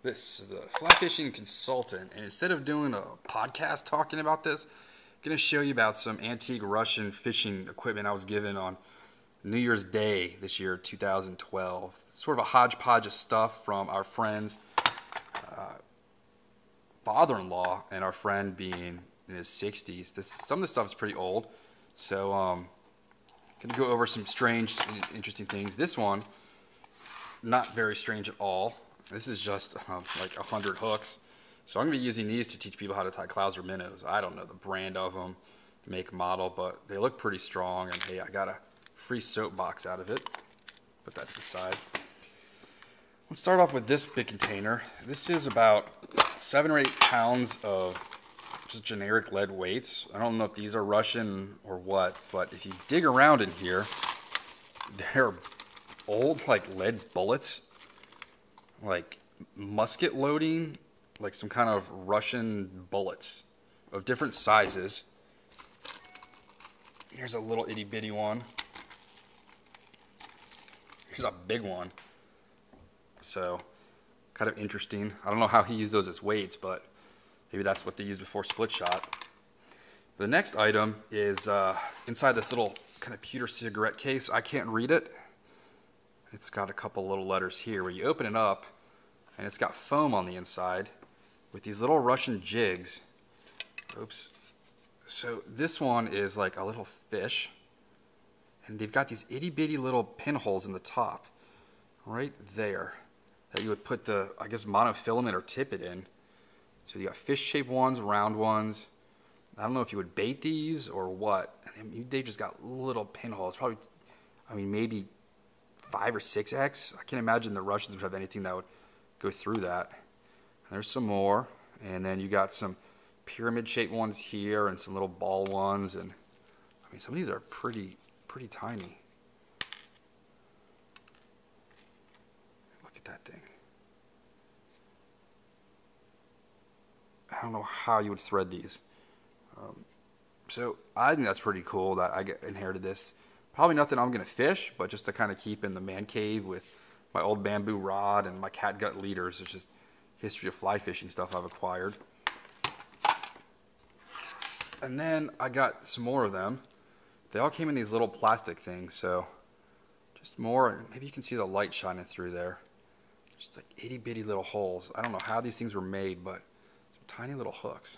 This is the fly fishing consultant, and instead of doing a podcast talking about this, I'm going to show you about some antique Russian fishing equipment I was given on New Year's Day this year, 2012. It's sort of a hodgepodge of stuff from our friend's father-in-law, and our friend being in his 60s. Some of the stuff is pretty old, so going to go over some strange and interesting things. This one, not very strange at all. This is just like 100 hooks. So I'm going to be using these to teach people how to tie clouser minnows. I don't know the brand of them, make, model, but they look pretty strong. And hey, I got a free soapbox out of it. Put that to the side. Let's start off with this big container. This is about 7 or 8 pounds of just generic lead weights. I don't know if these are Russian or what, but if you dig around in here, they're old like lead bullets. Like musket loading, like some kind of Russian bullets of different sizes. Here's a little itty bitty one. Here's a big one. So, kind of interesting. I don't know how he used those as weights, but maybe that's what they used before split shot. The next item is inside this little kind of pewter cigarette case. I can't read it. It's got a couple little letters here where you open it up and it's got foam on the inside with these little Russian jigs. Oops. So this one is like a little fish, and they've got these itty bitty little pinholes in the top right there that you would put the, I guess, monofilament or tippet in. So you got fish shaped ones, round ones. I don't know if you would bait these or what. They just got little pinholes, probably, I mean, maybe 5 or 6x. I can't imagine the Russians would have anything that would go through that. And there's some more, and then you got some pyramid-shaped ones here, and some little ball ones, and I mean some of these are pretty tiny. Look at that thing. I don't know how you would thread these. So I think that's pretty cool that I inherited this. Probably nothing I'm going to fish, but just to kind of keep in the man cave with my old bamboo rod and my catgut leaders. It's just history of fly fishing stuff I've acquired. And then I got some more of them. They all came in these little plastic things, so just more. Maybe you can see the light shining through there. Just like itty bitty little holes. I don't know how these things were made, but some tiny little hooks.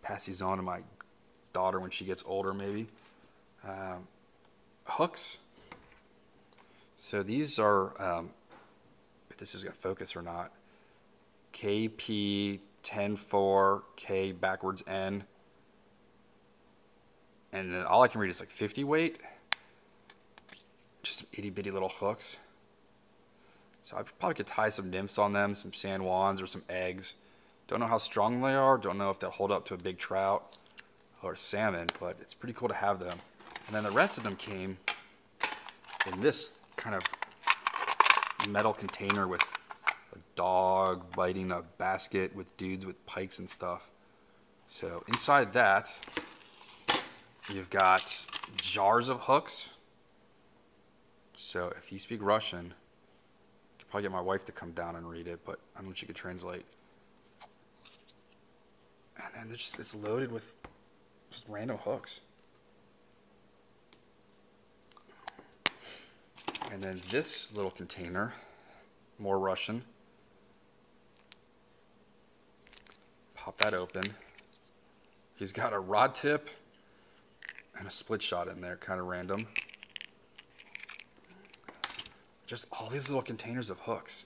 Pass these on to my daughter when she gets older, maybe. Hooks. So these are, if this is going to focus or not, KP104, K backwards N. And then all I can read is like 50 weight. Just some itty bitty little hooks. So I probably could tie some nymphs on them, some San Juans or some eggs. Don't know how strong they are. Don't know if they'll hold up to a big trout or salmon, but it's pretty cool to have them. And then the rest of them came in this kind of metal container with a dog biting a basket with dudes with pikes and stuff. So inside that, you've got jars of hooks. So if you speak Russian, you could probably get my wife to come down and read it, but I don't know if she could translate. And then it's loaded with just random hooks. And then this little container, more Russian. Pop that open. He's got a rod tip and a split shot in there, kind of random. Just all these little containers of hooks.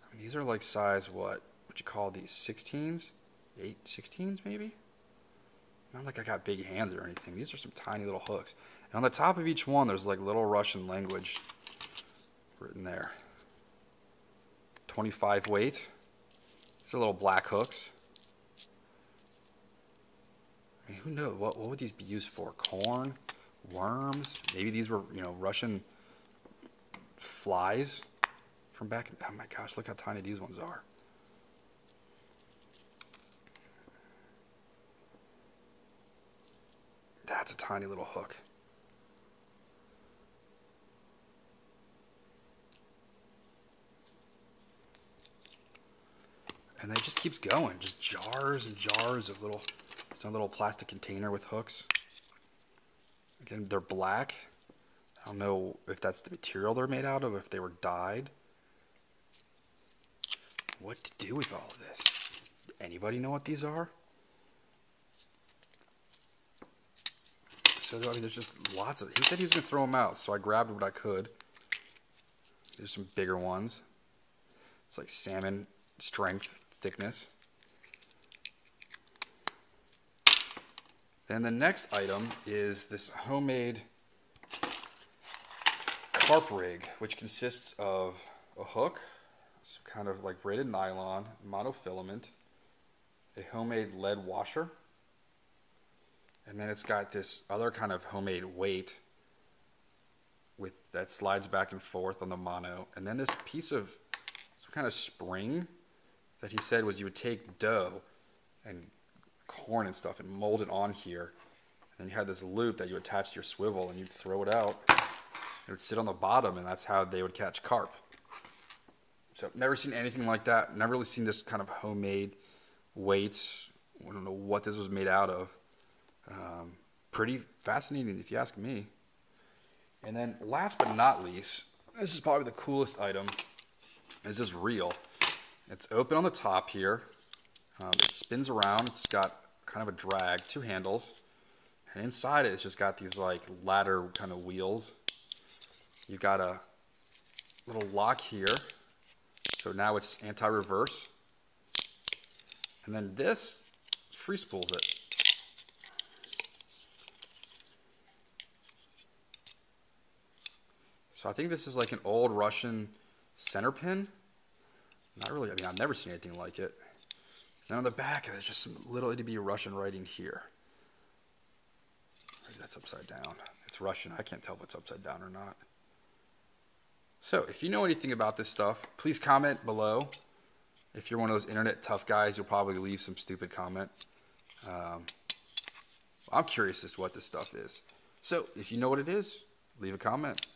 I mean, these are like size, what you call these, 16s? 16s maybe? Not like I got big hands or anything. These are some tiny little hooks. And on the top of each one, there's like little Russian language written there. 25 weight. These are little black hooks. I mean, who knows? What would these be used for? Corn? Worms? Maybe these were, Russian flies from back. Oh my gosh, look how tiny these ones are. That's a tiny little hook. And then it just keeps going. Just jars and jars of little, it's a little plastic container with hooks. Again, they're black. I don't know if that's the material they're made out of, if they were dyed. What to do with all of this? Anybody know what these are? So I mean, there's just lots of. He said he was gonna throw them out, so I grabbed what I could. There's some bigger ones. It's like salmon strength, thickness. Then the next item is this homemade carp rig, which consists of a hook, some kind of like braided nylon, monofilament, a homemade lead washer, and then it's got this other kind of homemade weight with that slides back and forth on the mono, and then this piece of some kind of spring that he said was you would take dough and corn and stuff and mold it on here, and then you had this loop that you attach to your swivel and you'd throw it out. It would sit on the bottom, and that's how they would catch carp. So I've never seen anything like that. Never really seen this kind of homemade weight. I don't know what this was made out of. Pretty fascinating if you ask me. And then last but not least, this is probably the coolest item, is this reel. It's open on the top here. It spins around. It's got kind of a drag, 2 handles. And inside it, it's just got these like ladder kind of wheels. You've got a little lock here. So now it's anti-reverse. And then this free spools it. So I think this is like an old Russian center pin. Not really, I mean, I've never seen anything like it. And on the back, there's just some little itty bitty Russian writing here. Maybe that's upside down. It's Russian. I can't tell if it's upside down or not. So if you know anything about this stuff, please comment below. If you're one of those internet tough guys, you'll probably leave some stupid comment. I'm curious as to what this stuff is. So if you know what it is, leave a comment.